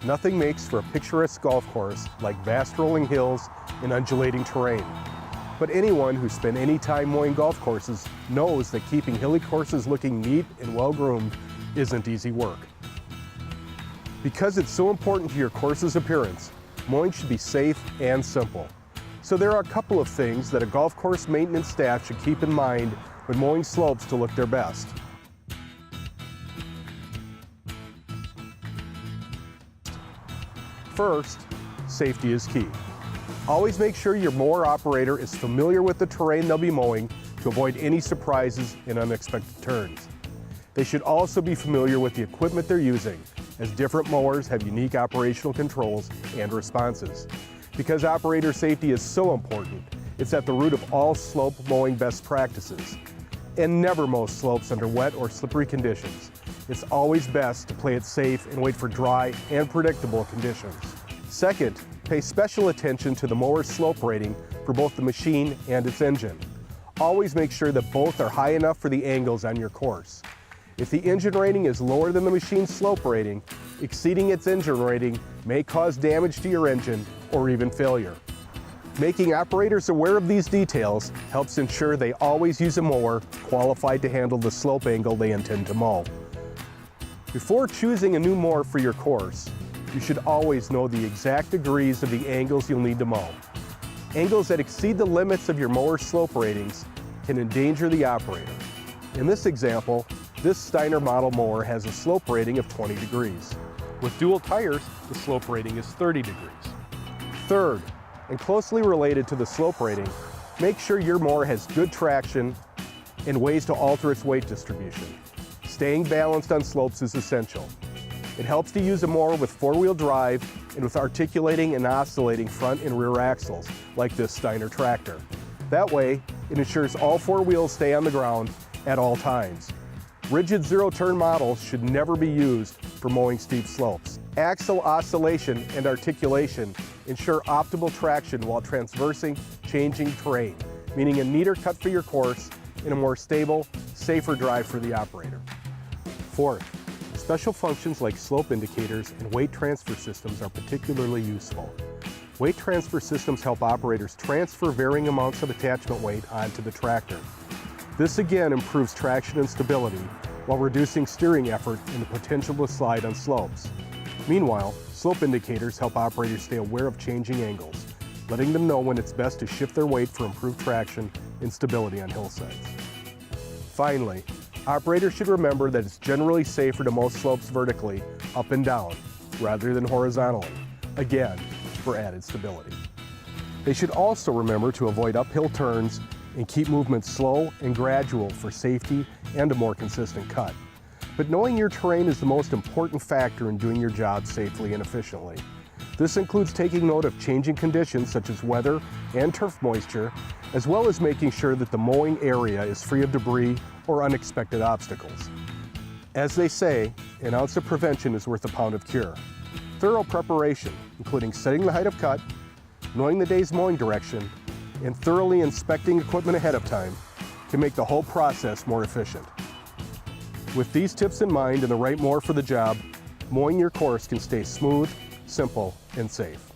Nothing makes for a picturesque golf course like vast rolling hills and undulating terrain. But anyone who spent any time mowing golf courses knows that keeping hilly courses looking neat and well-groomed isn't easy work. Because it's so important to your course's appearance, mowing should be safe and simple. So there are a couple of things that a golf course maintenance staff should keep in mind when mowing slopes to look their best. First, safety is key. Always make sure your mower operator is familiar with the terrain they'll be mowing to avoid any surprises and unexpected turns. They should also be familiar with the equipment they're using, as different mowers have unique operational controls and responses. Because operator safety is so important, it's at the root of all slope mowing best practices. And never mow slopes under wet or slippery conditions. It's always best to play it safe and wait for dry and predictable conditions. Second, pay special attention to the mower's slope rating for both the machine and its engine. Always make sure that both are high enough for the angles on your course. If the engine rating is lower than the machine's slope rating, exceeding its engine rating may cause damage to your engine or even failure. Making operators aware of these details helps ensure they always use a mower qualified to handle the slope angle they intend to mow. Before choosing a new mower for your course, you should always know the exact degrees of the angles you'll need to mow. Angles that exceed the limits of your mower slope ratings can endanger the operator. In this example, this Steiner model mower has a slope rating of 20 degrees. With dual tires, the slope rating is 30 degrees. Third, and closely related to the slope rating, make sure your mower has good traction and ways to alter its weight distribution. Staying balanced on slopes is essential. It helps to use a mower with four-wheel drive and with articulating and oscillating front and rear axles, like this Steiner tractor. That way, it ensures all four wheels stay on the ground at all times. Rigid zero-turn models should never be used for mowing steep slopes. Axle oscillation and articulation ensure optimal traction while traversing changing terrain, meaning a neater cut for your course and a more stable, safer drive for the operator. Fourth, special functions like slope indicators and weight transfer systems are particularly useful. Weight transfer systems help operators transfer varying amounts of attachment weight onto the tractor. This again improves traction and stability while reducing steering effort and the potential to slide on slopes. Meanwhile, slope indicators help operators stay aware of changing angles, letting them know when it's best to shift their weight for improved traction and stability on hillsides. Finally, operators should remember that it's generally safer to mow slopes vertically, up and down, rather than horizontally, again, for added stability. They should also remember to avoid uphill turns and keep movement slow and gradual for safety and a more consistent cut. But knowing your terrain is the most important factor in doing your job safely and efficiently. This includes taking note of changing conditions such as weather and turf moisture, as well as making sure that the mowing area is free of debris or unexpected obstacles. As they say, an ounce of prevention is worth a pound of cure. Thorough preparation, including setting the height of cut, knowing the day's mowing direction, and thoroughly inspecting equipment ahead of time, can make the whole process more efficient. With these tips in mind and the right mower for the job, mowing your course can stay smooth, simple, and safe.